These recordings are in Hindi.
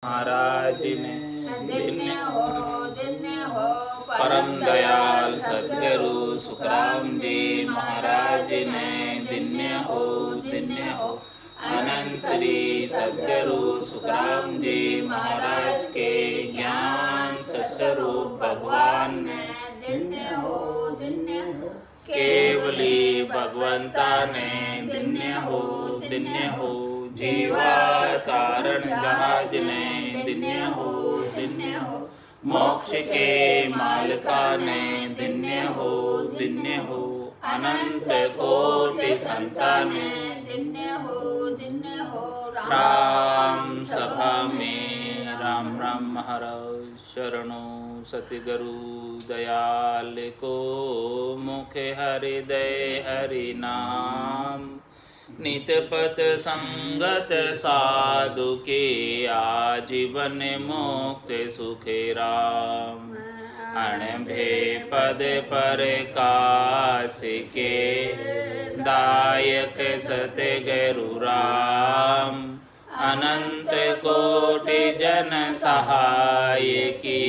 महाराज ने धन्य हो परम दयाल सद्गुरु सुखराम जी महाराज ने धन्य हो अनंत श्री सद्गुरु सुखराम जी महाराज के ज्ञान स्वरूप भगवान ने धन्य हो केवली भगवंता ने धन्य हो जीवा कारण जहाज ने धन्य हो मोक्ष के मालिका ने धन्य हो अनंत कोटि संताने धन्य हो राम सभा में राम राम महाराज शरणो सतगुरु दयाल को मुखे हृदय हरि नाम नित पथ संगत साधु के आजीवन मुक्त सुखे राम अणभे पद पर कास के दायक सतगुरु राम अनंत कोटि जन सहाय की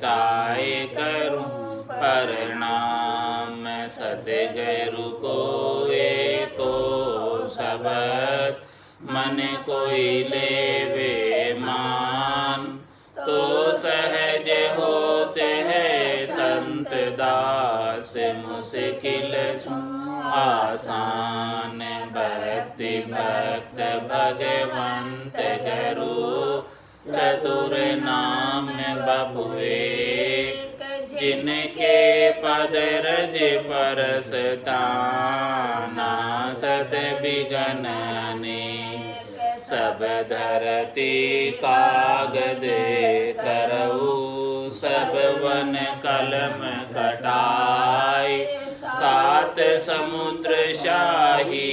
ताय करूं प्रणाम सतगुरु को एको शब्द मन कोई लेवे मान तो सहज होते हैं संत दास मुश्किल आसान भक्ति भक्त भगवंत गुरु चतुर नाम बबुए जिनके पद रज परसता नासत बिगनने सब धरती कागद करऊ सब वन कलम कटाई सात समुद्र शाही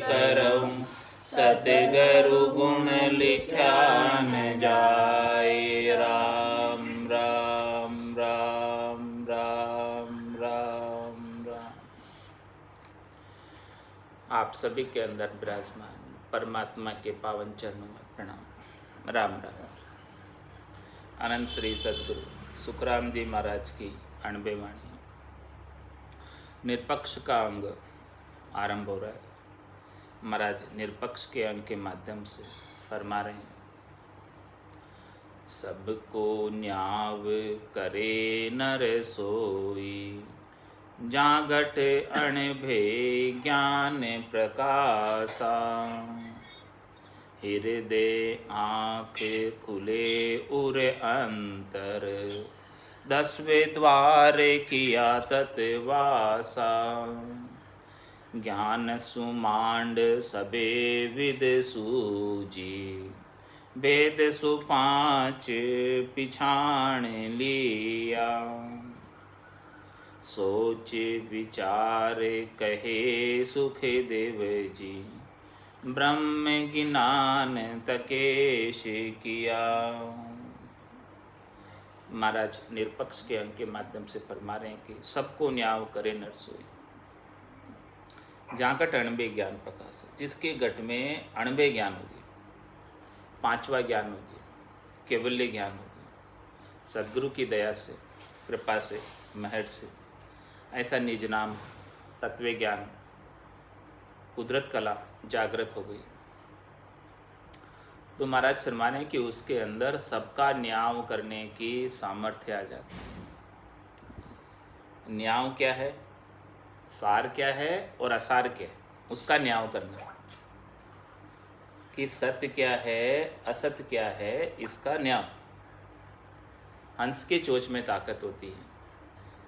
करऊं सतगुरु गुण लिखा न जाए राम राम राम राम राम राम। आप सभी के अंदर विराजमान परमात्मा के पावन चरणों में प्रणाम राम राम। अनंत श्री सद्गुरु सुखराम जी महाराज की अणबे वाणी निरपक्ष का अंग आरंभ हो रहा है। महाराज निरपक्ष के अंग के माध्यम से फरमा रहे हैं, सबको न्याव करे नर सोई जागट अणभे ज्ञान प्रकाशा हृदय आँख खुले उर अंतर 10वें द्वार किया तत्वासा ज्ञान सुमांड सबे विद सूजी वेद सुपांच पिछाण लिया सोच विचार कहे सुख देव जी ब्रह्म ज्ञान तकेश किया। महाराज निरपक्ष के अंग के माध्यम से फरमा रहे हैं कि सबको न्याव करे नरसोई जहाँ घट अणबे ज्ञान प्रकाश है, जिसके घट में अणबे ज्ञान हो गया, 5वां ज्ञान हो गया, केवल्य ज्ञान हो गया, सद्गुरु की दया से कृपा से महर से ऐसा निज नाम तत्व ज्ञान कुदरत कला जागृत हो गई। तो महाराज शर्माने कि उसके अंदर सबका न्याव करने की सामर्थ्य आ जाती है। न्याव क्या है, सार क्या है और असार क्या है, उसका न्याव करना कि सत्य क्या है असत्य क्या है, इसका न्याव। हंस के चोंच में ताकत होती है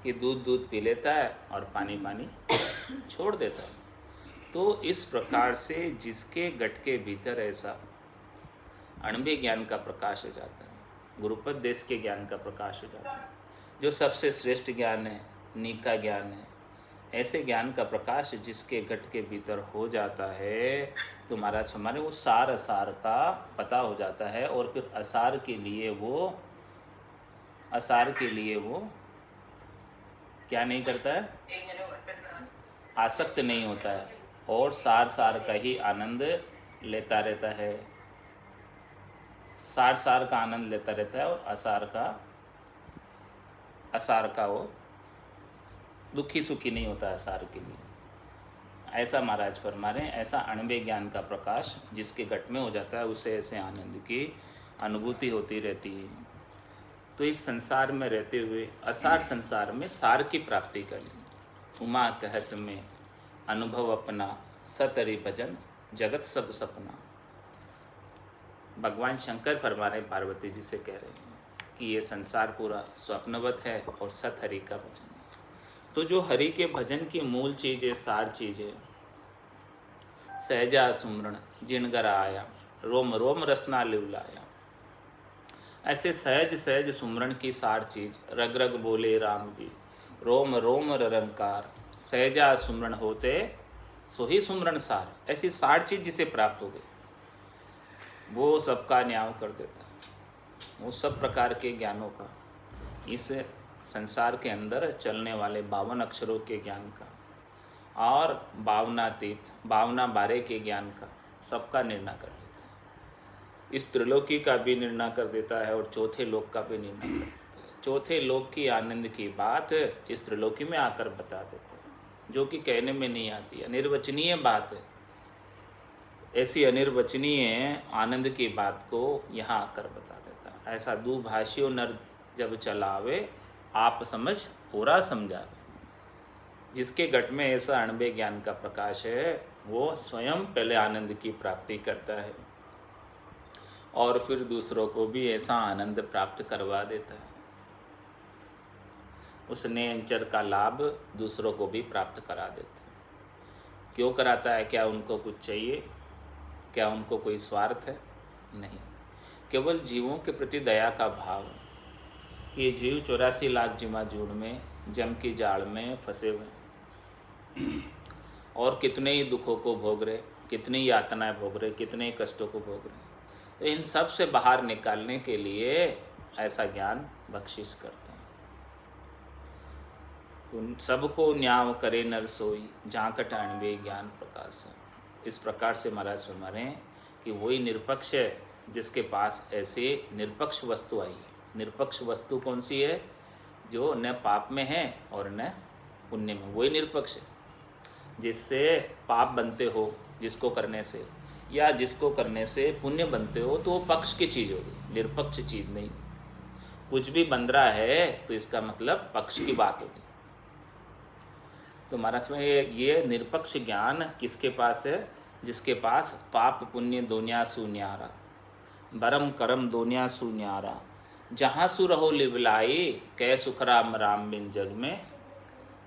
कि दूध दूध पी लेता है और पानी पानी छोड़ देता है। तो इस प्रकार से जिसके गट के भीतर ऐसा अणबे ज्ञान का प्रकाश हो जाता है, गुरुपद देश के ज्ञान का प्रकाश हो जाता है, जो सबसे श्रेष्ठ ज्ञान है, नीका ज्ञान है, ऐसे ज्ञान का प्रकाश जिसके घट के भीतर हो जाता है तो महाराज हमारे वो सार असार का पता हो जाता है। और फिर असार के लिए वो क्या नहीं करता है, आसक्त नहीं होता है और सार का ही आनंद लेता रहता है। सार सार का आनंद लेता रहता है और असार का वो दुखी सुखी नहीं होता असार के लिए। ऐसा महाराज फरमा रहे हैं, ऐसा अणबे ज्ञान का प्रकाश जिसके घट में हो जाता है उसे ऐसे आनंद की अनुभूति होती रहती है। तो इस संसार में रहते हुए असार संसार में सार की प्राप्ति करें। उमा कहत में अनुभव अपना, सतरि भजन जगत सब सपना। भगवान शंकर फरमा रहे पार्वती जी से कह रहे हैं कि ये संसार पूरा स्वप्नवत है और सत हरि का भजन है। तो जो हरि के भजन की मूल चीज़ है, सार चीज़ है, सहजा सुमरण जिनगर आया, रोम रोम रसना लिवलाया। ऐसे सहज सहज सुमरण की सार चीज, रग रग बोले राम जी, रोम रोम रंकार, सहजा सुमरण होते सो ही सुमरण सार। ऐसी सार चीज जिसे प्राप्त हो गई वो सबका न्याय कर देता है, वो सब प्रकार के ज्ञानों का, इस संसार के अंदर चलने वाले 52 अक्षरों के ज्ञान का और भावनातीत भावना बारे के ज्ञान का सबका निर्णय कर देता है। इस त्रिलोकी का भी निर्णय कर देता है और चौथे लोक का भी निर्णय कर देता है। चौथे लोक की आनंद की बात इस त्रिलोकी में आकर बता देता है, जो कि कहने में नहीं आती, अनिर्वचनीय बात है। ऐसी अनिर्वचनीय आनंद की बात को यहाँ आकर बता देता है। ऐसा दुभाषियों नर जब चलावे, आप समझ पूरा समझावे। जिसके घट में ऐसा अणबे ज्ञान का प्रकाश है वो स्वयं पहले आनंद की प्राप्ति करता है और फिर दूसरों को भी ऐसा आनंद प्राप्त करवा देता है। उस नेंचर का लाभ दूसरों को भी प्राप्त करा देता है। क्यों कराता है? क्या उनको कुछ चाहिए? क्या उनको कोई स्वार्थ है? नहीं, केवल जीवों के प्रति दया का भाव है कि ये जीव 84 लाख जिमाजूड़ में जम की जाल में फंसे हुए और कितने ही दुखों को भोग रहे, कितनी यातनाएं भोग रहे, कितने ही कष्टों को भोग रहे। तो इन सब से बाहर निकालने के लिए ऐसा ज्ञान बख्शिश करते हैं। तो सबको न्याव करे नर सोई, झांकट अणबे ज्ञान प्रकाश है। इस प्रकार से महाराज फरमा रहे हैं कि वही निरपक्ष है जिसके पास ऐसे निरपक्ष वस्तु आई है। निरपक्ष वस्तु कौन सी है? जो न पाप में है और न पुण्य में, वही निरपक्ष है। जिससे पाप बनते हो जिसको करने से, या जिसको करने से पुण्य बनते हो, तो वो पक्ष की चीज़ होगी, निरपक्ष चीज़ नहीं। कुछ भी बन रहा है तो इसका मतलब पक्ष की बात होगी। तो महाराज में ये निरपक्ष ज्ञान किसके पास है? जिसके पास पाप पुण्य दोनिया सुन्यारा, बरम करम दोनिया सुन्यारा, जहाँ सु रहो लिवलाई, कै सुख राम राम बिन जग में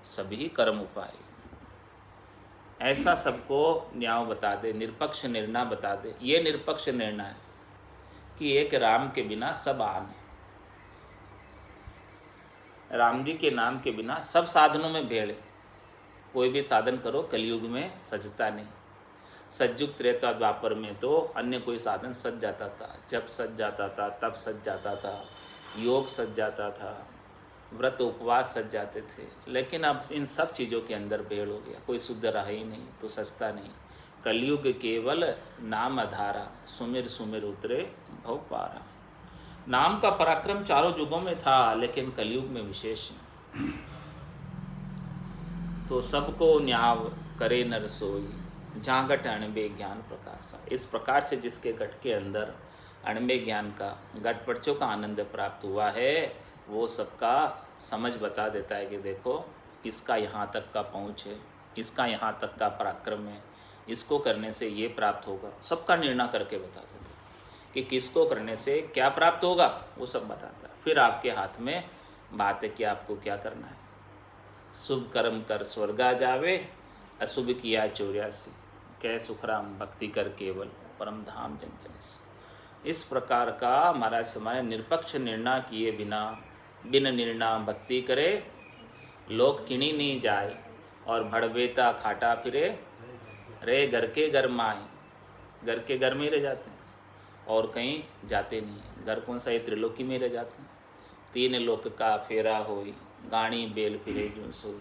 सभी कर्म उपाय। ऐसा सबको न्याय बता दे, निरपक्ष निर्णय बता दे। ये निरपक्ष निर्णय है कि एक राम के बिना सब आन है, राम जी के नाम के बिना सब साधनों में भेड़ है। कोई भी साधन करो कलयुग में सजता नहीं। सज्जुग त्रेता द्वापर में तो अन्य कोई साधन सज जाता था, जब सज जाता था, तब सज जाता था, योग सज जाता था, व्रत उपवास सज जाते थे। लेकिन अब इन सब चीज़ों के अंदर भेड़ हो गया, कोई शुद्ध रहा ही नहीं, तो सजता नहीं। कलयुग केवल नाम आधारा, सुमिर सुमिर उतरे भव पारा। नाम का पराक्रम चारों युगों में था, लेकिन कलयुग में विशेष। तो सबको न्याव करे नर सोई, झांगट अणबे ज्ञान प्रकाशा। इस प्रकार से जिसके घट के अंदर अणबे ज्ञान का, घट पर्चों का आनंद प्राप्त हुआ है, वो सबका समझ बता देता है कि देखो इसका यहाँ तक का पहुँच है, इसका यहाँ तक का पराक्रम है, इसको करने से ये प्राप्त होगा। सबका निर्णय करके बता देता है कि किसको करने से क्या प्राप्त होगा, वो सब बताता है। फिर आपके हाथ में बात है कि आपको क्या करना है। शुभ कर्म कर स्वर्गा जावे, अशुभ किया 84, कै सुखराम भक्ति कर केवल परम धाम जन। इस प्रकार का महाराज समाज निरपक्ष निर्णय किए बिना, बिन निर्णय भक्ति करे, लोग किणी नहीं जाए और भड़बेता खाटा फिरे, रे घर के घर माए। घर के घर में ही रह जाते हैं और कहीं जाते नहीं हैं। घर कौन सा? ये त्रिलोकी में रह जाते हैं। 3 लोक का फेरा होई, गाणी बेल फिरे जो सोई,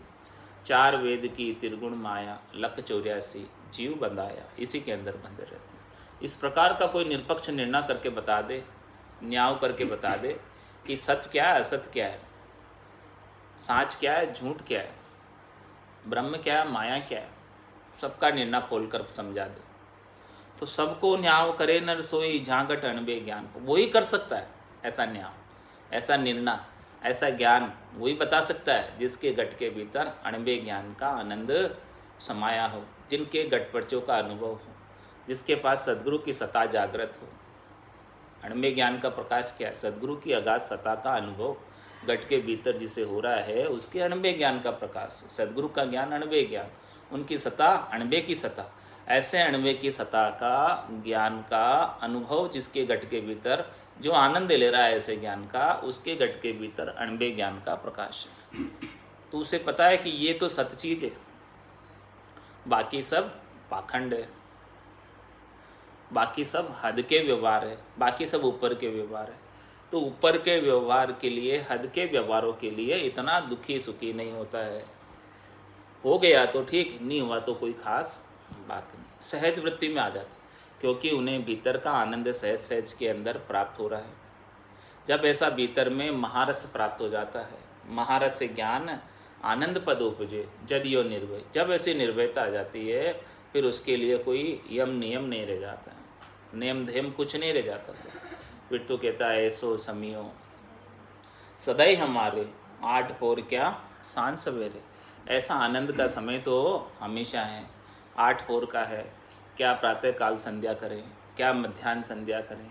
4 वेद की त्रिगुण माया, लख 84 जीव बंधाया। इसी के अंदर बंधे रहते हैं। इस प्रकार का कोई निरपक्ष निर्णय करके बता दे न्याय करके बता दे कि सत्य क्या है, असत्य क्या है, साँच क्या है, झूठ क्या है, ब्रह्म क्या है, माया क्या है, सबका निर्णय खोल कर समझा दे। तो सबको न्याय करे नर सोई झांकट अणबे ज्ञान को, वही कर सकता है ऐसा न्याय, ऐसा निर्णय, ऐसा ज्ञान वही बता सकता है जिसके घट के भीतर अणबे ज्ञान का आनंद समाया हो, जिनके घटपर्चों का अनुभव हो, जिसके पास सद्गुरु की सत्ता जागृत हो। अणबे ज्ञान का प्रकाश क्या है? सद्गुरु की अगाध सत्ता का अनुभव घट के भीतर जिसे हो रहा है, उसके अणबे ज्ञान का प्रकाश। सद्गुरु का ज्ञान अणबे ज्ञान, उनकी सत्ता अणबे की सत्ता। ऐसे अणबे की सत्ता का ज्ञान का अनुभव जिसके घट के भीतर जो आनंद ले रहा है ऐसे ज्ञान का, उसके घट के भीतर अणबे ज्ञान का प्रकाश है। तो उसे पता है कि ये तो सत्य चीज है, बाकी सब पाखंड है, बाकी सब हद के व्यवहार है, बाकी सब ऊपर के व्यवहार है। तो ऊपर के व्यवहार के लिए, हद के व्यवहारों के लिए इतना दुखी सुखी नहीं होता है। हो गया तो ठीक, नहीं हुआ तो कोई खास बात नहीं, सहज वृत्ति में आ जाता, क्योंकि उन्हें भीतर का आनंद सहज सहज के अंदर प्राप्त हो रहा है। जब ऐसा भीतर में महारस प्राप्त हो जाता है, महारस से ज्ञान आनंद पद उपजे जदियो निर्भय, जब ऐसी निर्भयता आ जाती है फिर उसके लिए कोई यम नियम नहीं रह जाता है, नियम धेम कुछ नहीं रह जाता सर। फिर तो कहता है ऐसो समियो सदैव हमारे, 8 पौर क्या सांझ सवेरे। ऐसा आनंद का समय तो हमेशा है, 8 पौर का है। क्या प्रातः काल संध्या करें, क्या मध्याह्न संध्या करें,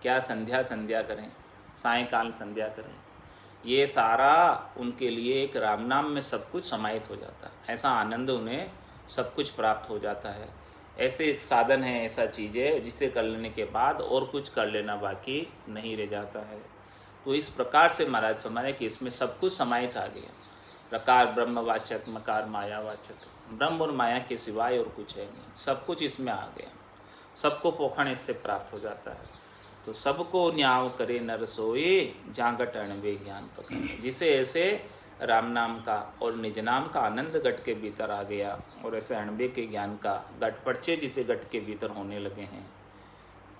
क्या संध्या करें, सायंकाल संध्या करें, ये सारा उनके लिए एक राम नाम में सब कुछ समाहित हो जाता है। ऐसा आनंद उन्हें सब कुछ प्राप्त हो जाता है। ऐसे साधन है, ऐसा चीज़ है जिसे कर लेने के बाद और कुछ कर लेना बाकी नहीं रह जाता है। तो इस प्रकार से महाराज फरमाए कि इसमें सब कुछ समाहित आ गया। प्रकार ब्रह्मवाचक, मकार मायावाचक, ब्रह्म और माया के सिवाय और कुछ है नहीं, सब कुछ इसमें आ गया। सबको पोखण इससे प्राप्त हो जाता है। तो सबको न्याव करे नर सोए जागट अणबे ज्ञान प्रकाश। जिसे ऐसे राम नाम का और निज नाम का आनंद गट के भीतर आ गया, और ऐसे अणबे के ज्ञान का गट पर्चे जिसे गट के भीतर होने लगे हैं,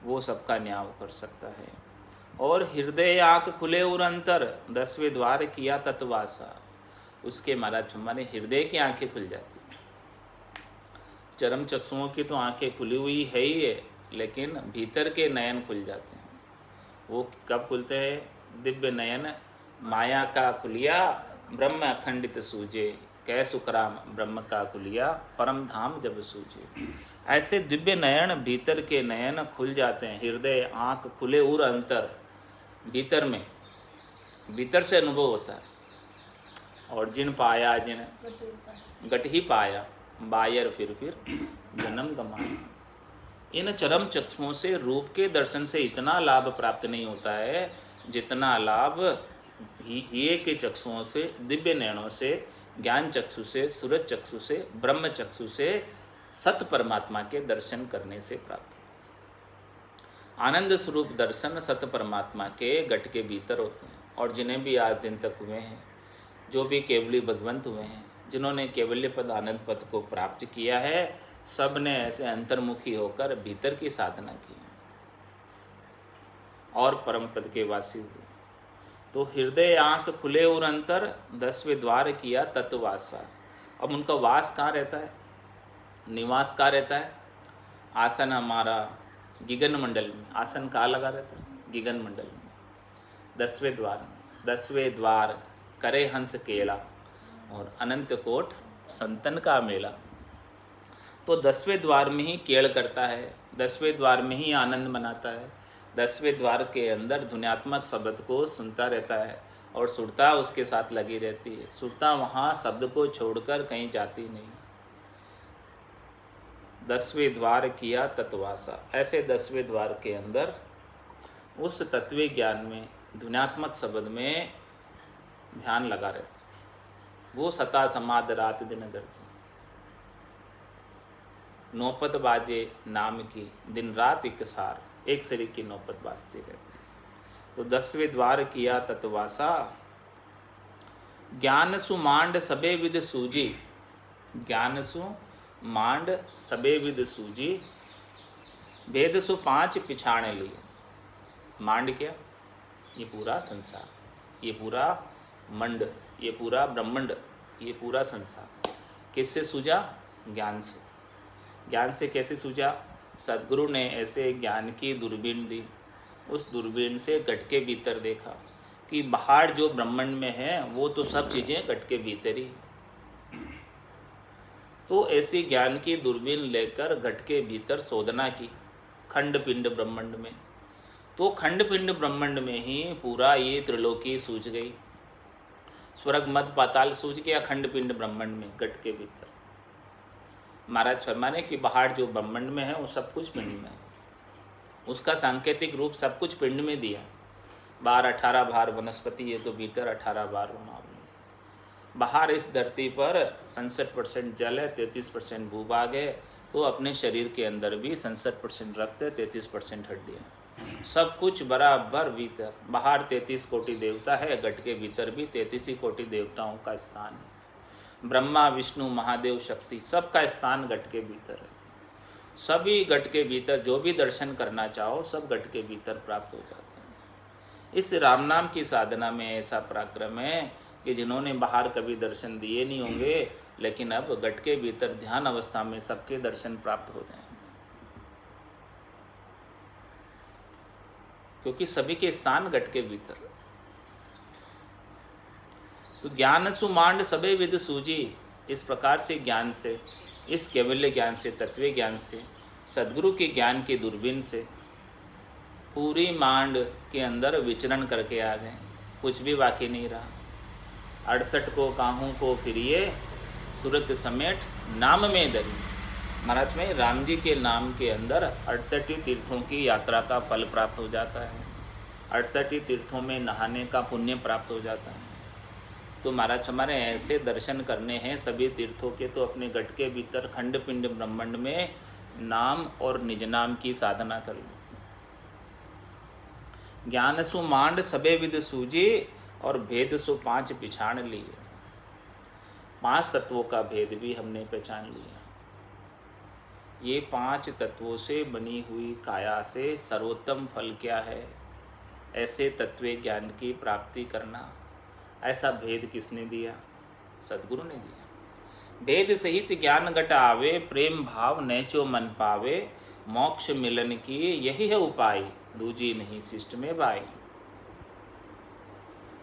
वो सबका न्याव कर सकता है। और हृदय आँख खुले और अंतर 10वें द्वार किया तत्वासा, उसके महाराज हमारे हृदय की आंखें खुल जाती हैं। चरम चक्षुओं की तो आंखें खुली हुई है ही है, लेकिन भीतर के नयन खुल जाते हैं। वो कब खुलते हैं? दिव्य नयन माया का खुलिया ब्रह्म अखंडित सूझे, कै सुखराम ब्रह्म का खुलिया परम धाम जब सूझे। ऐसे दिव्य नयन, भीतर के नयन खुल जाते हैं। हृदय आँख खुले और अंतर, भीतर में, भीतर से अनुभव होता है। और जिन पाया जिन गट ही पाया, बायर फिर जन्म गमाया। इन चरम चक्षुओं से रूप के दर्शन से इतना लाभ प्राप्त नहीं होता है जितना लाभ हिये के चक्षुओं से, दिव्य नयनों से, ज्ञान चक्षु से, सूरज चक्षु से, ब्रह्म चक्षु से सत परमात्मा के दर्शन करने से प्राप्त होता है। आनंद स्वरूप दर्शन सत परमात्मा के घट के भीतर होते हैं। और जिन्हें भी आज दिन तक हुए हैं, जो भी केवली भगवंत हुए हैं, जिन्होंने केवल्य पद आनंद पद को प्राप्त किया है, सब ने ऐसे अंतर्मुखी होकर भीतर की साधना की और परम पद के वासी हुए। तो हृदय आँख खुले और अंतर 10वें द्वार किया तत्वासा। अब उनका वास कहाँ रहता है, निवास कहाँ रहता है? आसन हमारा गिगन मंडल में। आसन कहाँ लगा रहता है? गिगन मंडल में, 10वें द्वार में। 10वें द्वार करे हंस केला और अनंत कोट संतन का मेला। तो 10वें द्वार में ही केड़ करता है, 10वें द्वार में ही आनंद मनाता है, 10वें द्वार के अंदर ध्वन्यात्मक शब्द को सुनता रहता है और सुरता उसके साथ लगी रहती है। सुरता वहाँ शब्द को छोड़कर कहीं जाती नहीं। 10वें द्वार किया तत्वासा। ऐसे 10वें द्वार के अंदर उस तत्व ज्ञान में, ध्वन्यात्मक शब्द में ध्यान लगा रहता है। वो सता समाध रात दिन गर्जे, नौपत बाजे नाम की दिन रात एक सार, एक शरीर की नौपत बाजती रहती है। तो 10वें द्वार किया तत्वासा। ज्ञान सु मांड सबे विद सूजी, ज्ञान सु मांड सबे विद सूजी, भेद सु 5 पिछाणे लिए। मांड क्या? ये पूरा संसार, ये पूरा मंड, ये पूरा ब्रह्मांड, ये पूरा संसार किससे सूझा? ज्ञान से। ज्ञान से कैसे सूझा? सद्गुरु ने ऐसे ज्ञान की दूरबीन दी, उस दूरबीन से घट के भीतर देखा कि बाहर जो ब्रह्मांड में है वो तो सब चीज़ें घट के भीतर ही। तो ऐसी ज्ञान की दूरबीन लेकर घट के भीतर शोधना की खंड पिंड ब्रह्मांड में। तो खंड पिंड ब्रह्मांड में ही पूरा ये त्रिलोकी सूझ गई, स्वर्ग मध्य पाताल सूझ गया खंड पिंड ब्रह्मांड में घट के भीतर। महाराज फरमाने कि बाहर जो ब्रह्मांड में है वो सब कुछ पिंड में है, उसका सांकेतिक रूप सब कुछ पिंड में दिया। 12-18 भार वनस्पति, ये तो भीतर 18 भार मामले। बाहर इस धरती पर 67% जल है, 33% भूभाग है, तो अपने शरीर के अंदर भी 67% रक्त है, 33% हड्डियाँ, सब कुछ बराबर भीतर। बाहर 33 कोटि देवता है, घट के भीतर भी 33 ही कोटि देवताओं का स्थान है। ब्रह्मा विष्णु महादेव शक्ति सबका स्थान घट के भीतर है। सभी घट के भीतर जो भी दर्शन करना चाहो सब घट के भीतर प्राप्त हो जाते हैं। इस राम नाम की साधना में ऐसा पराक्रम है कि जिन्होंने बाहर कभी दर्शन दिए नहीं होंगे, लेकिन अब घट के भीतर ध्यान अवस्था में सबके दर्शन प्राप्त हो जाएंगे, क्योंकि सभी के स्थान घट के भीतर। तो ज्ञान सुमांड सबे विद सूजी, इस प्रकार से ज्ञान से, इस कैवल्य ज्ञान से, तत्व ज्ञान से, सद्गुरु के ज्ञान की दूरबीन से पूरी मांड के अंदर विचरण करके आ गए, कुछ भी बाकी नहीं रहा। 68 को काहू को फिरिए सूरत समेट नाम में दरी। महाराज में राम जी के नाम के अंदर 68 तीर्थों की यात्रा का फल प्राप्त हो जाता है, 68 तीर्थों में नहाने का पुण्य प्राप्त हो जाता है। तो महाराज हमारे ऐसे दर्शन करने हैं सभी तीर्थों के, तो अपने घट के भीतर खंड पिंड ब्रह्मांड में नाम और निज नाम की साधना कर लो। ज्ञान सु मांड सबे विद सूझी, और भेद सु 5 पिछाड़ लिए। 5 तत्वों का भेद भी हमने पहचान लिया। ये 5 तत्वों से बनी हुई काया से सर्वोत्तम फल क्या है? ऐसे तत्व ज्ञान की प्राप्ति करना। ऐसा भेद किसने दिया? सद्गुरु ने दिया। भेद सहित ज्ञान घट आवे, प्रेम भाव नैचो मन पावे, मोक्ष मिलन की यही है उपाय, दूजी नहीं शिष्ट में बाई।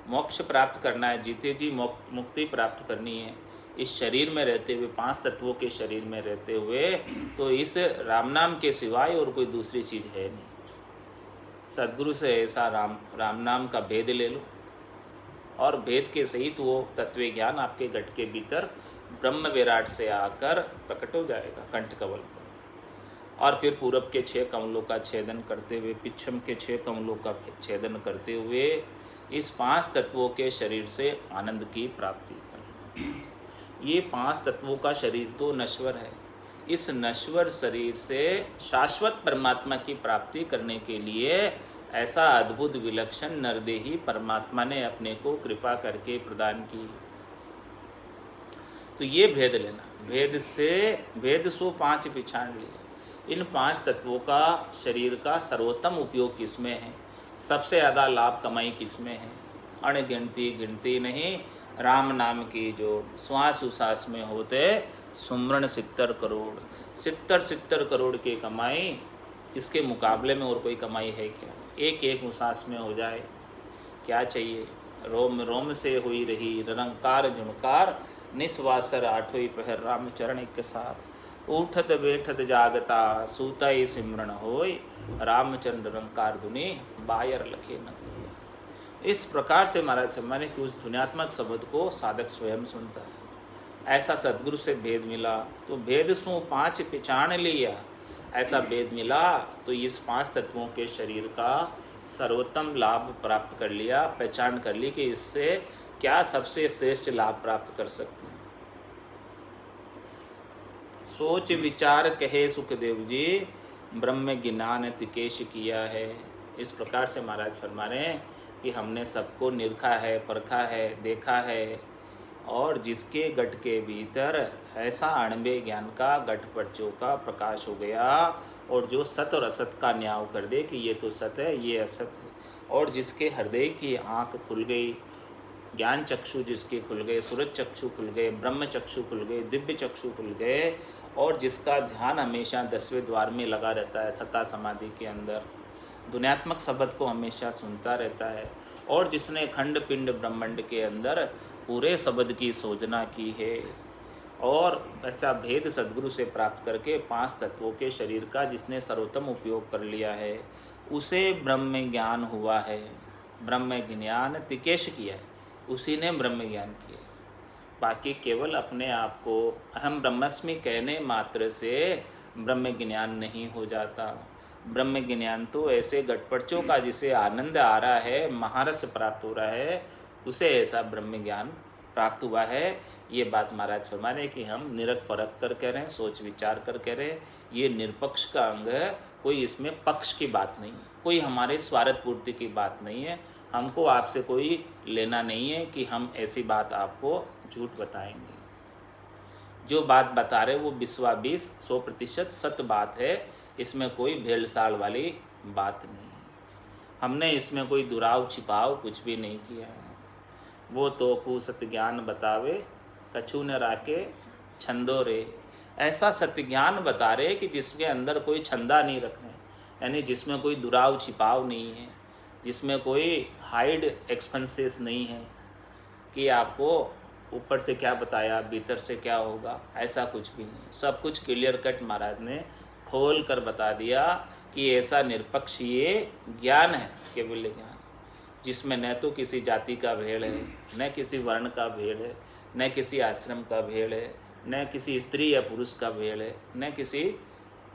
मोक्ष प्राप्त करना है, जीते जी मुक्ति प्राप्त करनी है इस शरीर में रहते हुए, 5 तत्वों के शरीर में रहते हुए, तो इस राम नाम के सिवाय और कोई दूसरी चीज़ है नहीं। सद्गुरु से ऐसा राम नाम का भेद ले लो, और भेद के सहित वो तत्व ज्ञान आपके घट के भीतर ब्रह्म विराट से आकर प्रकट हो जाएगा कंठ कमल पर। और फिर पूरब के 6 कमलों का छेदन करते हुए, पश्चिम के 6 कमलों का छेदन करते हुए इस 5 तत्वों के शरीर से आनंद की प्राप्ति कर। ये 5 तत्वों का शरीर तो नश्वर है, इस नश्वर शरीर से शाश्वत परमात्मा की प्राप्ति करने के लिए ऐसा अद्भुत विलक्षण नरदेही परमात्मा ने अपने को कृपा करके प्रदान की। तो ये भेद लेना, भेद सो 5 पिछाड़ लिए। इन 5 तत्वों का शरीर का सर्वोत्तम उपयोग किसमें है? सबसे ज़्यादा लाभ कमाई किसमें है? अणगिनती गिनती नहीं, राम नाम की जो श्वास उश्वास में होते सुमरण 70 करोड़, 70 करोड़ की कमाई, इसके मुकाबले में और कोई कमाई है क्या? एक एक उसास में हो जाए, क्या चाहिए? रोम रोम से हुई रही निरंकार झुणकार, निस्वासर 8वें पहर राम चरण एक सार, उठत बैठत जागता सूता ही सिमरण होय, रामचंद्र निरंकार धुनि बायर लखे न कोय। इस प्रकार से महाराज सम्माने कि उस ध्वन्यात्मक शब्द को साधक स्वयं सुनता है। ऐसा सद्गुरु से भेद मिला, तो भेद सु 5 पिछाड़ लिया। ऐसा भेद मिला तो इस 5 तत्वों के शरीर का सर्वोत्तम लाभ प्राप्त कर लिया, पहचान कर ली कि इससे क्या सबसे श्रेष्ठ लाभ प्राप्त कर सकते हैं। सोच विचार कहे सुखदेव जी, ब्रह्म ज्ञान तिकेश किया है। इस प्रकार से महाराज फरमा रहे हैं कि हमने सबको निरखा है, परखा है, देखा है, और जिसके घट के भीतर ऐसा अणबे ज्ञान का घट पर्चों का प्रकाश हो गया, और जो सत और असत का न्याय कर दे कि ये तो सत है, ये असत है, और जिसके हृदय की आँख खुल गई, ज्ञान चक्षु जिसके खुल गए, सूरज चक्षु खुल गए, ब्रह्म चक्षु खुल गए, दिव्य चक्षु खुल गए, और जिसका ध्यान हमेशा 10वें द्वार में लगा रहता है, सत्ता समाधि के अंदर दुनियात्मक शब्द को हमेशा सुनता रहता है, और जिसने खंड पिंड ब्रह्मांड के अंदर पूरे शब्द की शोधना की है, और ऐसा भेद सद्गुरु से प्राप्त करके 5 तत्वों के शरीर का जिसने सर्वोत्तम उपयोग कर लिया है, उसे ब्रह्म ज्ञान हुआ है। ब्रह्म ज्ञान तिकेश किया है, उसी ने ब्रह्म ज्ञान किया। बाकी केवल अपने आप को अहम ब्रह्मस्मि कहने मात्र से ब्रह्म ज्ञान नहीं हो जाता। ब्रह्म ज्ञान तो ऐसे गटपड़चों का जिसे आनंद आ रहा है, महारस प्राप्त हो रहा है, उसे ऐसा ब्रह्म ज्ञान प्राप्त हुआ है। ये बात महाराज फरमा रहे कि हम निरख परख कर कह रहे हैं, सोच विचार कर कह रहे हैं। ये निरपक्ष का अंग है, कोई इसमें पक्ष की बात नहीं है, कोई हमारे स्वार्थ पूर्ति की बात नहीं है। हमको आपसे कोई लेना नहीं है कि हम ऐसी बात आपको झूठ बताएंगे। जो बात बता रहे वो 20/20 100% सत्य बात है, इसमें कोई भेलसाल वाली बात नहीं है। हमने इसमें कोई दुराव छिपाव कुछ भी नहीं किया है। वो तो को सत्य ज्ञान बतावे, कछु न राके छंदो रे। ऐसा सत्य ज्ञान बता रहे कि जिसके अंदर कोई छंदा नहीं रखना है, यानी जिसमें कोई दुराव छिपाव नहीं है, जिसमें कोई हाइड एक्सपेंसेस नहीं है कि आपको ऊपर से क्या बताया भीतर से क्या होगा, ऐसा कुछ भी नहीं। सब कुछ क्लियर कट महाराज ने खोल कर बता दिया कि ऐसा निरपक्ष ये ज्ञान है, केवल ज्ञान, जिसमें न तो किसी जाति का भेड़ है, न किसी वर्ण का भेड़ है, न किसी आश्रम का भेड़ है, न किसी स्त्री या पुरुष का भेड़ है, न किसी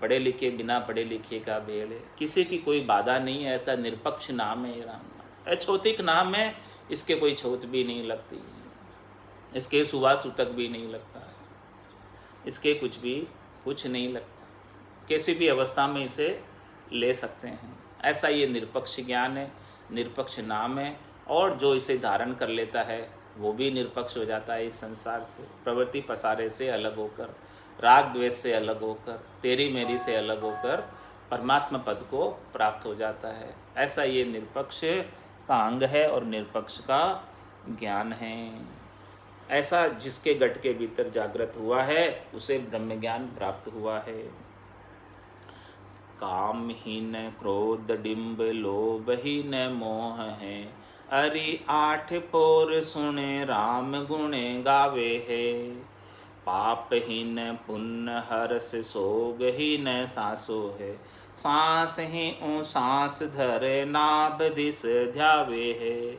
पढ़े लिखे बिना पढ़े लिखे का भेड़ है। किसी की कोई बाधा नहीं है। ऐसा निरपक्ष नाम है ये राम नाम। अछौतिक नाम है, इसके कोई छौत भी नहीं लगती है, इसके सुवासुतक भी नहीं लगता है, इसके कुछ नहीं लगता। किसी भी अवस्था में इसे ले सकते हैं। ऐसा ये निरपक्ष ज्ञान है, निरपक्ष नाम है। और जो इसे धारण कर लेता है वो भी निरपक्ष हो जाता है इस संसार से, प्रवृत्ति पसारे से अलग होकर, राग द्वेष से अलग होकर, तेरी मेरी से अलग होकर परमात्मा पद को प्राप्त हो जाता है। ऐसा ये निरपक्ष का अंग है और निरपक्ष का ज्ञान है। ऐसा जिसके गट के भीतर जागृत हुआ है उसे ब्रह्म ज्ञान प्राप्त हुआ है। कामहीन क्रोध डिंब लोभहीन मोह है, अरि 8 पोर सुने राम गुणे गावे है। पापहीन पुण्य हर्ष सोगहीन सासो है, सांस ही ऊ सांस धरे नाभ दिस ध्यावे है।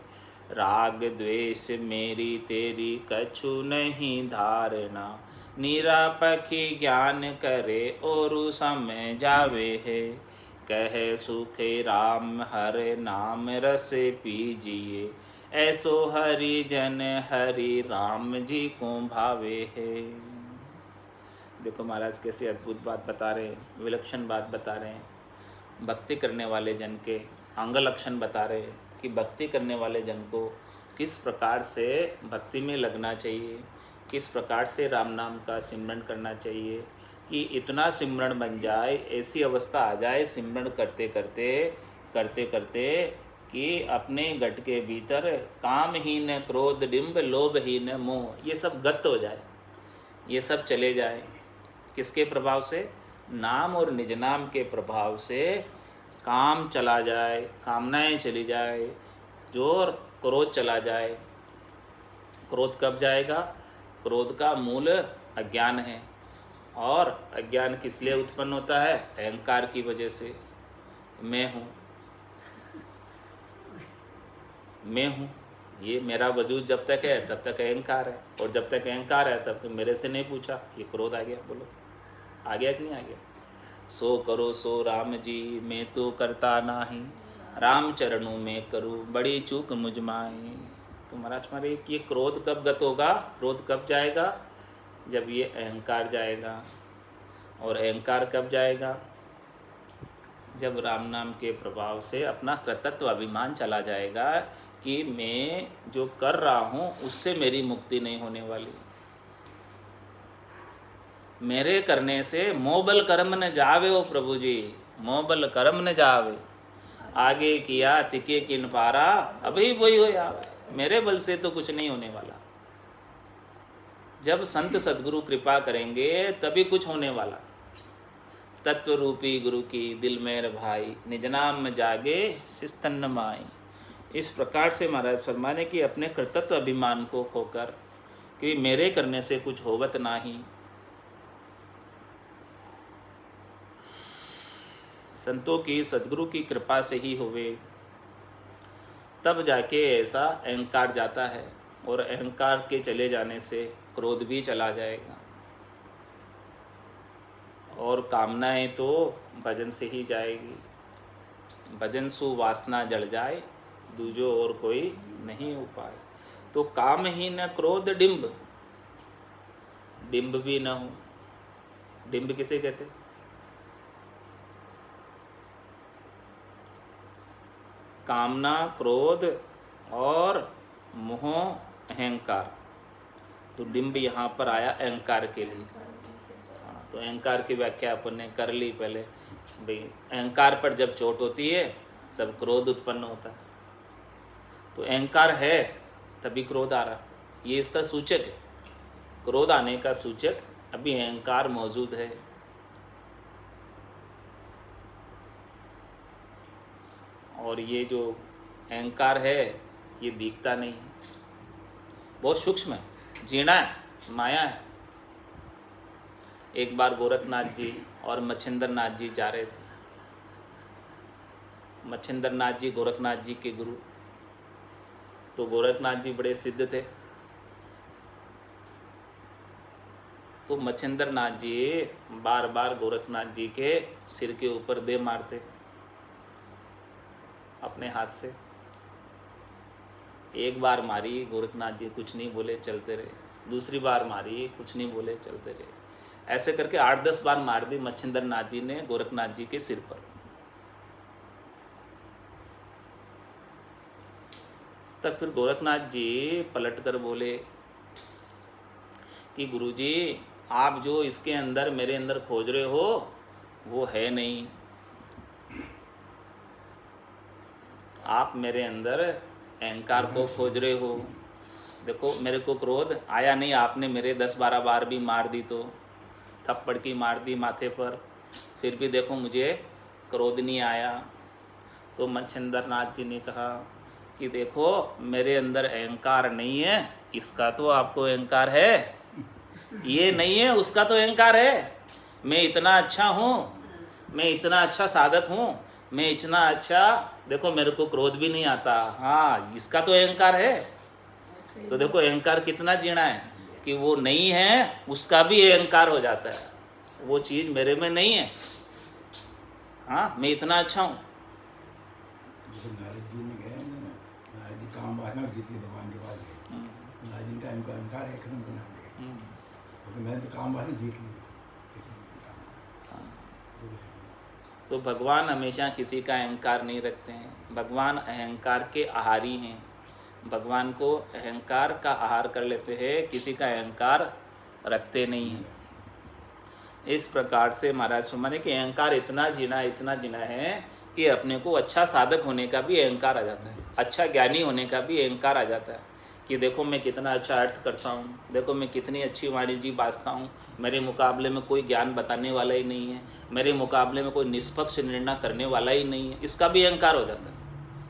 राग द्वेष मेरी तेरी कछु नहीं धारणा, निरापखी ज्ञान करे और समय जावे है। कहे सुखे राम हरे नाम रस पीजिए, ऐसो हरि जन हरि राम जी को भावे है। देखो महाराज कैसी अद्भुत बात बता रहे हैं, विलक्षण बात बता रहे हैं। भक्ति करने वाले जन के अंग लक्षण बता रहे हैं कि भक्ति करने वाले जन को किस प्रकार से भक्ति में लगना चाहिए, किस प्रकार से राम नाम का सिमरन करना चाहिए कि इतना सिमरन बन जाए, ऐसी अवस्था आ जाए सिमरन करते करते कि अपने गट के भीतर कामहीन क्रोध डिंब लोभहीन मोह, ये सब गत हो जाए, ये सब चले जाए। किसके प्रभाव से? नाम और निज नाम के प्रभाव से काम चला जाए, कामनाएं चली जाए, जो क्रोध चला जाए। क्रोध कब जाएगा? क्रोध का मूल अज्ञान है, और अज्ञान किस लिए उत्पन्न होता है? अहंकार की वजह से। मैं हूँ, ये मेरा वजूद जब तक है तब तक अहंकार है, और जब तक अहंकार है तब तक मेरे से नहीं पूछा, ये क्रोध आ गया। बोलो आ गया कि नहीं आ गया? सो करो सो राम जी, मैं तो करता नाही, राम चरणों में करूँ बड़ी चूक मुझ माए। तो महाराज हमारे ये क्रोध कब गत होगा? क्रोध कब जाएगा? जब ये अहंकार जाएगा। और अहंकार कब जाएगा? जब राम नाम के प्रभाव से अपना कृतत्व अभिमान चला जाएगा कि मैं जो कर रहा हूँ उससे मेरी मुक्ति नहीं होने वाली, मेरे करने से मोबल कर्म न जावे। ओ प्रभु जी, मोबल कर्म न जावे। आगे किया तिके किन पारा, अभी वही हो यार, मेरे बल से तो कुछ नहीं होने वाला। जब संत सदगुरु कृपा करेंगे तभी कुछ होने वाला। तत्व रूपी गुरु की दिल मेर भाई, निज नाम में जागे शिस्तन न माई। इस प्रकार से महाराज फरमाने कि अपने कर्तृत्व अभिमान को खोकर कि मेरे करने से कुछ होवत नाही, संतों की सदगुरु की कृपा से ही होवे, तब जाके ऐसा अहंकार जाता है। और अहंकार के चले जाने से क्रोध भी चला जाएगा, और कामनाएं तो भजन से ही जाएगी। भजन सु वासना जड़ जाए, दूजो और कोई नहीं उपाय। तो काम ही न क्रोध डिंब, डिंब भी न हो। डिंब किसे कहते? कामना, क्रोध और मोह, अहंकार। तो डिंब यहाँ पर आया अहंकार के लिए। तो अहंकार की व्याख्या अपन ने कर ली पहले भाई। अहंकार पर जब चोट होती है तब क्रोध उत्पन्न होता है। तो अहंकार है तभी क्रोध आ रहा, ये इसका सूचक है। क्रोध आने का सूचक अभी अहंकार मौजूद है। और ये जो अहंकार है ये दिखता नहीं है, बहुत सूक्ष्म है, जीना है, माया है। एक बार गोरखनाथ जी और मच्छिंद्र नाथ जी जा रहे थे। मच्छिंद्र नाथ जी गोरखनाथ जी के गुरु। तो गोरखनाथ जी बड़े सिद्ध थे। तो मच्छिंद्र नाथ जी बार बार गोरखनाथ जी के सिर के ऊपर दे मारते अपने हाथ से। एक बार मारी, गोरखनाथ जी कुछ नहीं बोले, चलते रहे। दूसरी बार मारी, कुछ नहीं बोले, चलते रहे। ऐसे करके 8-10 बार मार दी मच्छिंद्र नाथ जी ने गोरखनाथ जी के सिर पर। तब फिर गोरखनाथ जी पलट कर बोले कि गुरुजी, आप जो इसके अंदर मेरे अंदर खोज रहे हो वो है नहीं। आप मेरे अंदर अहंकार को खोज रहे हो। देखो मेरे को क्रोध आया नहीं, आपने मेरे 10-12 बार भी मार दी, तो थप्पड़ की मार दी माथे पर, फिर भी देखो मुझे क्रोध नहीं आया। तो मच्छिंद्र नाथ जी ने कहा कि देखो मेरे अंदर अहंकार नहीं है, इसका तो आपको अहंकार है। ये नहीं है, उसका तो अहंकार है। मैं इतना अच्छा हूँ, मैं इतना अच्छा साधक हूँ, मैं इतना अच्छा, देखो मेरे को क्रोध भी नहीं आता। हाँ, इसका तो अहंकार है। तो देखो अहंकार कितना जीना है कि वो नहीं है, उसका भी अहंकार हो जाता है। वो चीज़ मेरे में नहीं है। हाँ, मैं इतना अच्छा हूँ। जैसे नारद जी में गए ना, नारद जी काम वासना जीत लिए भगवान के पास गए। नारद जी का इनका अहंकार है एकदम बना गया, क्योंकि मैंने तो काम वासना जीत ली। तो भगवान हमेशा किसी का अहंकार नहीं रखते हैं। भगवान अहंकार के आहारी हैं। भगवान को अहंकार का आहार कर लेते हैं, किसी का अहंकार रखते नहीं हैं। इस प्रकार से महाराज फरमाने कि अहंकार इतना जीना है कि अपने को अच्छा साधक होने का भी अहंकार आ जाता है, अच्छा ज्ञानी होने का भी अहंकार आ जाता है कि देखो मैं कितना अच्छा अर्थ करता हूँ, देखो मैं कितनी अच्छी वाणिज्य बाजता हूँ, मेरे मुकाबले में कोई ज्ञान बताने वाला ही नहीं है, मेरे मुकाबले में कोई निष्पक्ष निर्णय करने वाला ही नहीं है। इसका भी अहंकार हो जाता है,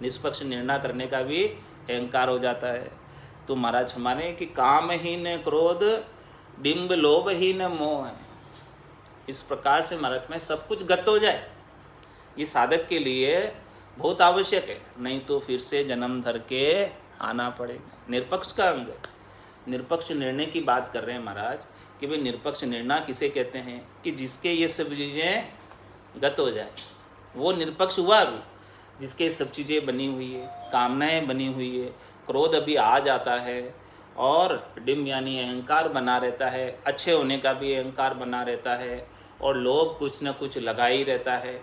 निष्पक्ष निर्णय करने का भी अहंकार हो जाता है। तो महाराज फरमाने कि काम ही न क्रोध, डिंब लोभ ही न मोह है। इस प्रकार से महाराज में सब कुछ गत हो जाए, ये साधक के लिए बहुत आवश्यक है, नहीं तो फिर से जन्म धर के आना पड़ेगा। निरपक्ष का अंग, निरपक्ष निर्णय की बात कर रहे हैं महाराज कि भाई निरपक्ष निर्णय किसे कहते हैं कि जिसके ये सब चीज़ें गत हो जाए, वो निरपक्ष हुआ। अभी जिसके सब चीज़ें बनी हुई है, कामनाएं बनी हुई है, क्रोध अभी आ जाता है, और डिम यानी अहंकार बना रहता है, अच्छे होने का भी अहंकार बना रहता है, और लोभ कुछ न कुछ लगा ही रहता है,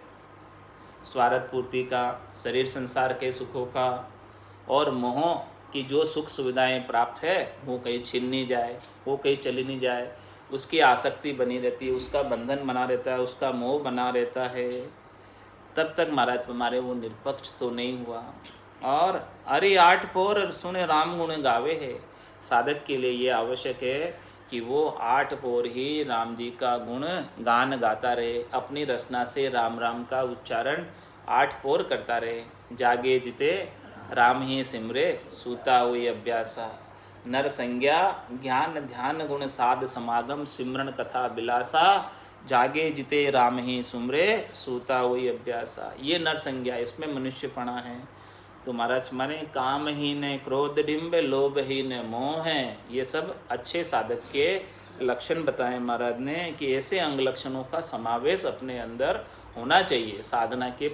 स्वार्थ पूर्ति का, शरीर संसार के सुखों का, और मोह की जो सुख सुविधाएं प्राप्त है वो कहीं छिन नहीं जाए, वो कहीं चली नहीं जाए, उसकी आसक्ति बनी रहती है, उसका बंधन बना रहता है, उसका मोह बना रहता है। तब तक महाराज हमारे वो निरपक्ष तो नहीं हुआ। और अरे 8 पोर सुने राम गुण गावे है। साधक के लिए ये आवश्यक है कि वो 8 पोर ही राम जी का गुण गान गाता रहे, अपनी रचना से राम राम का उच्चारण 8 पोर करता रहे। जागे जिते राम ही सिमरे, सूता हुई अभ्यासा। नर संज्ञा ज्ञान ध्यान गुण साध समागम, सिमरन कथा बिलासा। जागे जिते राम ही सुमरे, सूता हुई अभ्यासा। ये नर संज्ञा, इसमें मनुष्यपना है। तो महाराज माने कामहीन क्रोध डिम्ब लोभहीन मोह है, ये सब अच्छे साधक के लक्षण बताए महाराज ने कि ऐसे अंग लक्षणों का समावेश अपने अंदर होना चाहिए। साधना के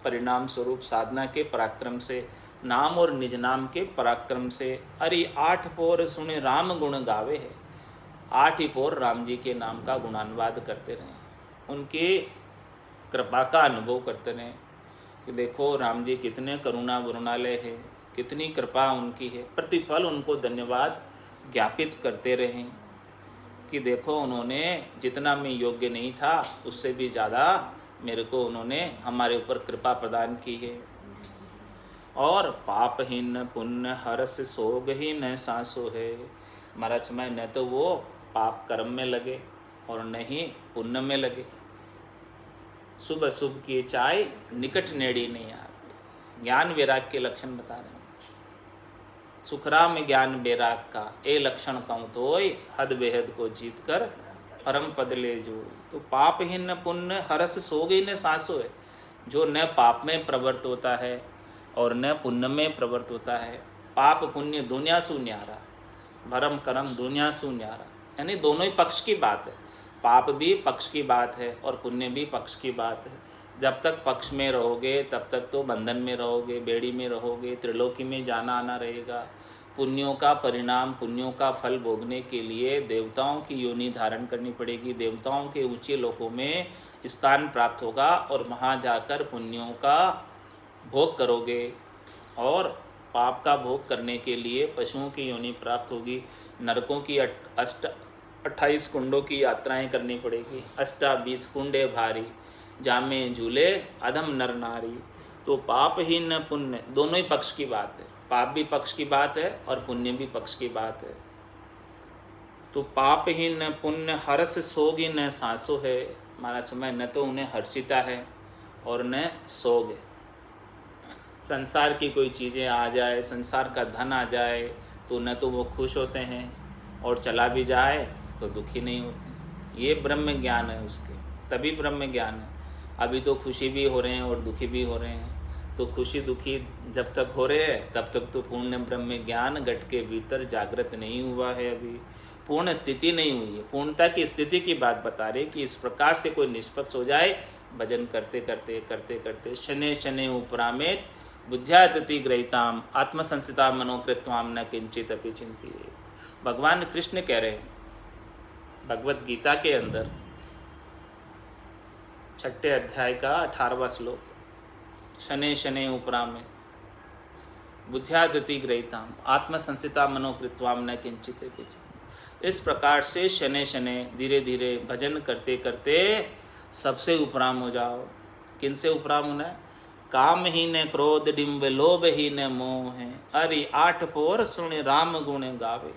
परिणाम स्वरूप, साधना के पराक्रम से, नाम और निज नाम के पराक्रम से। अरे 8 पोर सुने राम गुण गावे है। 8 ही पोर राम जी के नाम का गुणानुवाद करते रहें, उनकी कृपा का अनुभव करते रहें कि देखो राम जी कितने करुणा वरुणालय है, कितनी कृपा उनकी है। प्रतिपल उनको धन्यवाद ज्ञापित करते रहें कि देखो उन्होंने जितना मैं योग्य नहीं था उससे भी ज़्यादा मेरे को उन्होंने हमारे ऊपर कृपा प्रदान की है। और पापहीन पुण्य हर्ष सोगहीन सांसो है। महाराज समय न तो वो पाप कर्म में लगे और न ही पुण्य में लगे। शुभ अशुभ की चाय निकट नेड़ी नहीं आती। ज्ञान वैराग के लक्षण बता रहे हैं। सुखराम ज्ञान वैराग का ए लक्षण कहूँ तो हद बेहद को जीत कर परम पद ले जो। तो पापहीन पुण्य हर्ष सोगहीन सांसो है। जो न पाप में प्रवृत्त होता है और न पुण्य में प्रवृत्त होता है। पाप पुण्य दुनिया सु न्यारा, भरम कर्म दुनिया सु न्यारा, यानी दोनों ही पक्ष की बात है। पाप भी पक्ष की बात है और पुण्य भी पक्ष की बात है। जब तक पक्ष में रहोगे तब तक तो बंधन में रहोगे, बेड़ी में रहोगे, त्रिलोकी में जाना आना रहेगा। पुण्यों का परिणाम, पुण्यों का फल भोगने के लिए देवताओं की योनि धारण करनी पड़ेगी। देवताओं के ऊंचे लोकों में स्थान प्राप्त होगा और वहाँ जाकर पुण्यों का भोग करोगे। और पाप का भोग करने के लिए पशुओं की योनि प्राप्त होगी। नरकों की 28 कुंडों की यात्राएं करनी पड़ेगी। 28 कुंडे भारी, जामे झूले अधम नर नारी। तो पापहीन पुण्य दोनों ही पक्ष की बात है। पाप भी पक्ष की बात है और पुण्य भी पक्ष की बात है। तो पापहीन पुण्य हर्ष सोगहीन सांसो है। महाराज समय न तो उन्हें हर्षिता है और न सोग है। संसार की कोई चीज़ें आ जाए, संसार का धन आ जाए तो न तो वो खुश होते हैं और चला भी जाए तो दुखी नहीं होते। ये ब्रह्म ज्ञान है उसके, तभी ब्रह्म ज्ञान है। अभी तो खुशी भी हो रहे हैं और दुखी भी हो रहे हैं। तो खुशी दुखी जब तक हो रहे हैं तब तक तो पूर्ण ब्रह्म ज्ञान घट के भीतर जागृत नहीं हुआ है। अभी पूर्ण स्थिति नहीं हुई है। पूर्णता की स्थिति की बात बता रहे कि इस प्रकार से कोई निष्पक्ष हो जाए, भजन करते करते करते करते शनै शनै उपरामेत बुद्ध्यादति ग्रहिताम आत्मसंस्थिता मनोकृत्वाम न किंचित अपि चिंतिये। भगवान कृष्ण कह रहे हैं भगवत गीता के अंदर 6 अध्याय का 18वां श्लोक, शनै शनै उपरामेत बुद्ध्यादति ग्रहिताम आत्मसंस्थिता मनोकृत्वाम न किंचित अपि चिंतिये। इस प्रकार से शनै शनै धीरे धीरे भजन करते करते सबसे उपराम हो जाओ। किन से उपराम होना है? कामहीन क्रोध डिम्ब लोभहीन मोह है। अरे 8 पोर सुन राम गुण गावे।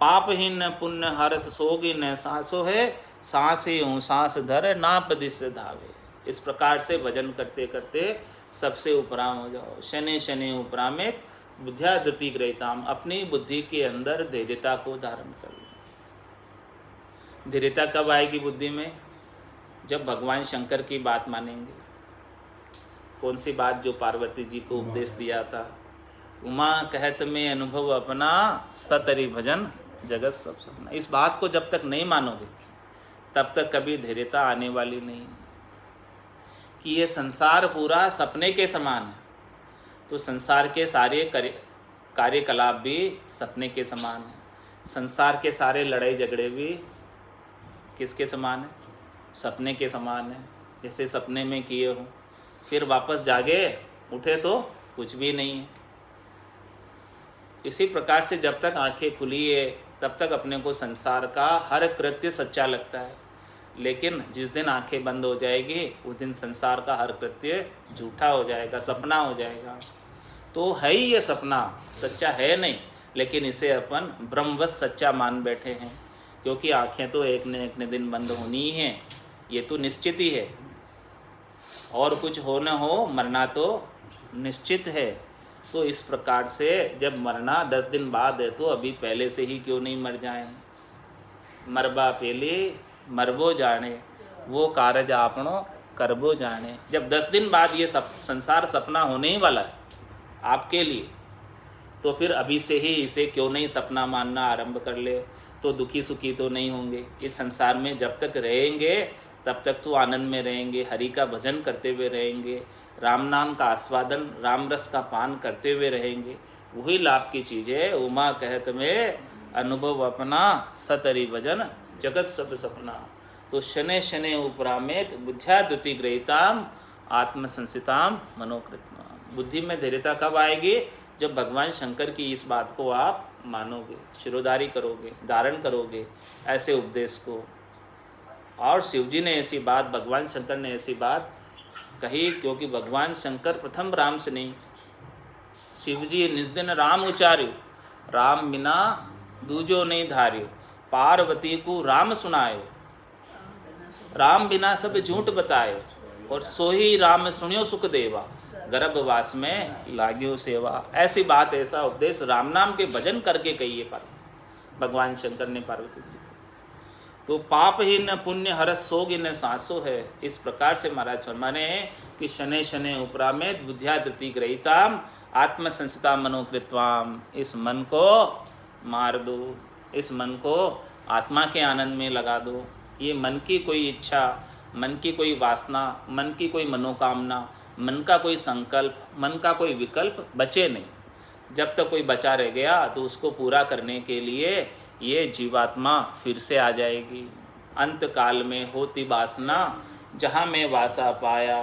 पापहीन पुण्य हर्ष सोगहीन सांसो है। सांस ही हूँ सांस धर नाप दिस धावे। इस प्रकार से भजन करते करते सबसे उपराम हो जाओ। शनै शनै उपरामेत बुद्ध्यादति ग्रहिताम। अपनी बुद्धि के अंदर धैर्यता को धारण कर लो। धैर्यता कब आएगी बुद्धि में? जब भगवान शंकर की बात मानेंगे। कौन सी बात? जो पार्वती जी को उपदेश दिया था, उमा कहत में अनुभव अपना सतरि भजन जगत सब सपना। इस बात को जब तक नहीं मानोगे तब तक कभी धैर्यता आने वाली नहीं कि ये संसार पूरा सपने के समान है। तो संसार के सारे कार्यकलाप भी सपने के समान है। संसार के सारे लड़ाई झगड़े भी किसके समान है? सपने के समान है। जैसे सपने में किए हो, फिर वापस जागे उठे तो कुछ भी नहीं है। इसी प्रकार से जब तक आंखें खुली है तब तक अपने को संसार का हर कृत्य सच्चा लगता है। लेकिन जिस दिन आंखें बंद हो जाएगी उस दिन संसार का हर कृत्य झूठा हो जाएगा, सपना हो जाएगा। तो है ही ये सपना, सच्चा है नहीं, लेकिन इसे अपन ब्रह्मवत सच्चा मान बैठे हैं, क्योंकि आंखें तो एक न दिन बंद होनी ही हैं, ये तो निश्चित ही है। और कुछ हो न हो, मरना तो निश्चित है। तो इस प्रकार से जब मरना 10 दिन बाद है तो अभी पहले से ही क्यों नहीं मर जाएं। मरबा पहले मरबो जाने, वो कारज आपनो करबो जाने। जब 10 दिन बाद ये संसार सपना होने ही वाला है आपके लिए, तो फिर अभी से ही इसे क्यों नहीं सपना मानना आरंभ कर ले। तो दुखी सुखी तो नहीं होंगे इस संसार में, जब तक रहेंगे तब तक तो आनंद में रहेंगे, हरि का भजन करते हुए रहेंगे, राम नाम का आस्वादन, राम रस का पान करते हुए रहेंगे। वही लाभ की चीज़ है। उमा कहत में अनुभव अपना, सतरि भजन जगत सब सपना। तो शने शने उपरामेत बुद्ध्या द्युति ग्रहिताम आत्मसंसिताम मनोकृतमा। बुद्धि में धैर्यता कब आएगी? जब भगवान शंकर की इस बात को आप मानोगे, शिरोधारी करोगे, धारण करोगे ऐसे उपदेश को। और शिव जी ने ऐसी बात, भगवान शंकर ने ऐसी बात कही, क्योंकि भगवान शंकर प्रथम राम से नहीं, शिव जी निज दिन राम उचार्यो, राम बिना दूजो नहीं धार्यो, पार्वती को राम सुनायो, राम बिना सब झूठ बताए, और सोही राम सुनियो सुख देवा, गर्भवास में लाग्यो सेवा। ऐसी बात, ऐसा उपदेश राम नाम के भजन करके कहिए पर भगवान शंकर ने पार्वती जी को। तो पाप ही न पुण्य हरस सोग न सांसो है। इस प्रकार से महाराज फरमाने कि शने शने उपरा में बुद्धिया धृति ग्रहिताम आत्मसंसिता मनोकृत्वाम। इस मन को मार दो, इस मन को आत्मा के आनंद में लगा दो। ये मन की कोई इच्छा, मन की कोई वासना, मन की कोई मनोकामना, मन का कोई संकल्प, मन का कोई विकल्प बचे नहीं। जब तक कोई बचा रह गया तो उसको पूरा करने के लिए ये जीवात्मा फिर से आ जाएगी। अंत काल में होती वासना, जहाँ मैं वासा पाया,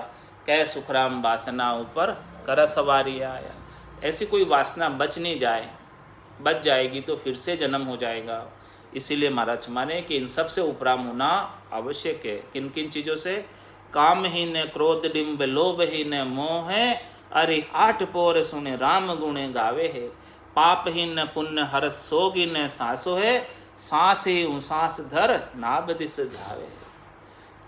कह सुखराम वासना ऊपर कर सवारी आया। ऐसी कोई वासना बच नहीं जाए, बच जाएगी तो फिर से जन्म हो जाएगा। इसीलिए महाराज माने कि इन सब से उपराम होना आवश्यक है। किन किन चीज़ों से? काम ही न क्रोध डिम्ब लोभ ही न मोह है, अरे 8 पोर सुने राम गुणे गावे है। पाप ही न पुण्य हर सोगी न सांसो है, सांस ही सांस धर नाभ दिस धावे।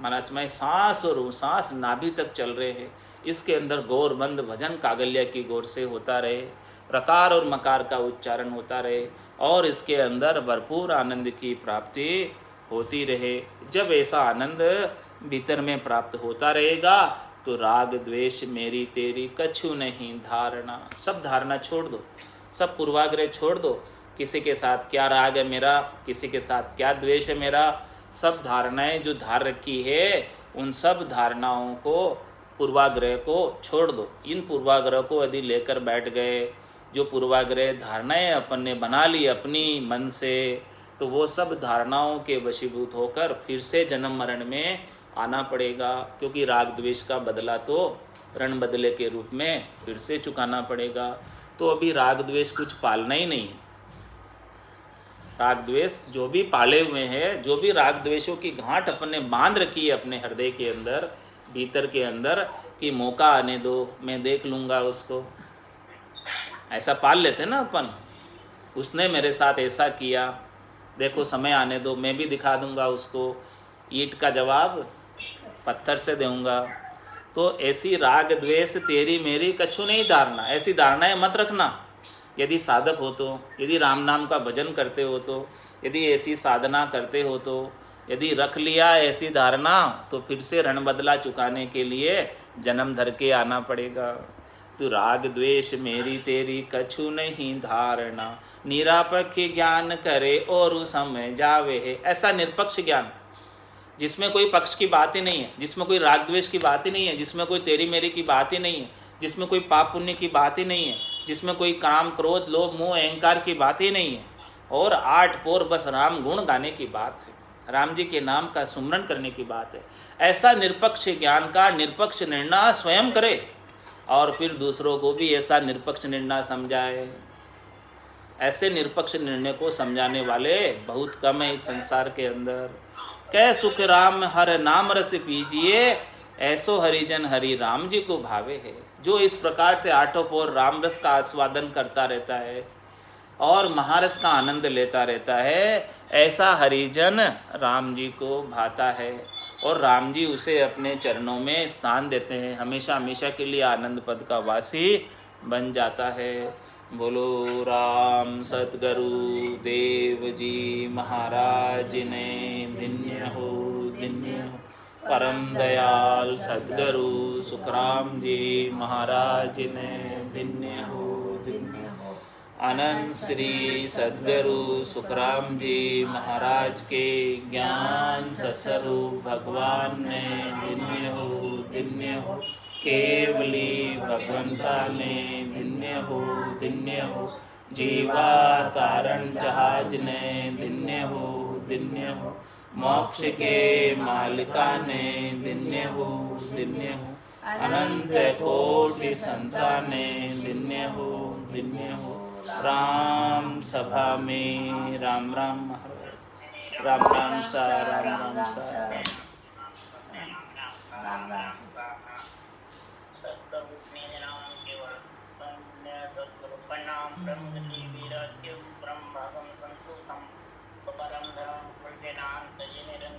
महाराज में सांस और सांस नाभि तक चल रहे हैं। इसके अंदर गौरबंद भजन कागल्या की गौर से होता रहे, रकार और मकार का उच्चारण होता रहे, और इसके अंदर भरपूर आनंद की प्राप्ति होती रहे। जब ऐसा आनंद भीतर में प्राप्त होता रहेगा तो राग द्वेष मेरी तेरी कछु नहीं धारणा। सब धारणा छोड़ दो, सब पूर्वाग्रह छोड़ दो। किसी के साथ क्या राग है मेरा, किसी के साथ क्या द्वेष है मेरा, सब धारणाएं जो धार रखी है उन सब धारणाओं को, पूर्वाग्रह को छोड़ दो। इन पूर्वाग्रह को यदि लेकर बैठ गए, जो पूर्वाग्रह धारणाएं अपन ने बना ली अपनी मन से, तो वो सब धारणाओं के वशीभूत होकर फिर से जन्म मरण में आना पड़ेगा। क्योंकि राग द्वेष का बदला तो रण बदले के रूप में फिर से चुकाना पड़ेगा। तो अभी राग द्वेष कुछ पालना ही नहीं है। राग द्वेष जो भी पाले हुए हैं, जो भी राग द्वेषों की गांठ अपने बांध रखी है अपने हृदय के अंदर, भीतर के अंदर, कि मौका आने दो, मैं देख लूँगा उसको, ऐसा पाल लेते ना अपन। उसने मेरे साथ ऐसा किया, देखो समय आने दो, मैं भी दिखा दूंगा उसको, ईंट का जवाब पत्थर से दूंगा। तो ऐसी राग द्वेष तेरी मेरी कछु नहीं धारना, ऐसी धारणाएं मत रखना। यदि साधक हो तो, यदि राम नाम का भजन करते हो तो, यदि ऐसी साधना करते हो तो, यदि रख लिया ऐसी धारणा, तो फिर से रण बदला चुकाने के लिए जन्म धर के आना पड़ेगा। तो राग द्वेष मेरी तेरी कछु नहीं धारणा, निरापक्ष ज्ञान करे और समय जावे है। ऐसा निरपक्ष ज्ञान जिसमें कोई पक्ष की बात ही नहीं है, जिसमें कोई राग द्वेष की बात ही नहीं है, जिसमें कोई तेरी मेरी की बात ही नहीं है, जिसमें कोई पाप पुण्य की बात ही नहीं है, जिसमें कोई काम क्रोध लोभ मोह अहंकार की बात ही नहीं है, और 8 पोर बस राम गुण गाने की बात है, राम जी के नाम का सुमरन करने की बात है। ऐसा निरपक्ष ज्ञान का निरपक्ष निर्णय स्वयं करे और फिर दूसरों को भी ऐसा निरपक्ष निर्णय समझाए। ऐसे निरपक्ष निर्णय को समझाने वाले बहुत कम है इस संसार के अंदर। कै सुख राम हर नाम रस पीजिए, ऐसो हरिजन हरि राम जी को भावे है। जो इस प्रकार से आठों पौर राम रस का आस्वादन करता रहता है और महारस का आनंद लेता रहता है, ऐसा हरिजन राम जी को भाता है और राम जी उसे अपने चरणों में स्थान देते हैं, हमेशा हमेशा के लिए आनंद पद का वासी बन जाता है। बोलो राम सतगुरु देव जी महाराज ने धन्य हो, धन्य हो। परम दयाल सतगुरु सुखराम जी महाराज ने धन्य हो, धन्य हो। अनंत श्री सतगुरु सुखराम जी महाराज के ज्ञान सस्वरूप भगवान ने धन्य हो, धन्य हो। केवली भगवंता ने धन्य हो, धन्य हो। जीवा तारण जहाज ने धन्य हो, धन्य हो। मोक्ष के मालिका ने धन्य हो, धन्य हो। अनंत कोटि संताने धन्य हो, धन्य हो। राम सभा में राम राम महाराज, राम राम सा, राम राम सा, राम राम सा। परम धर्म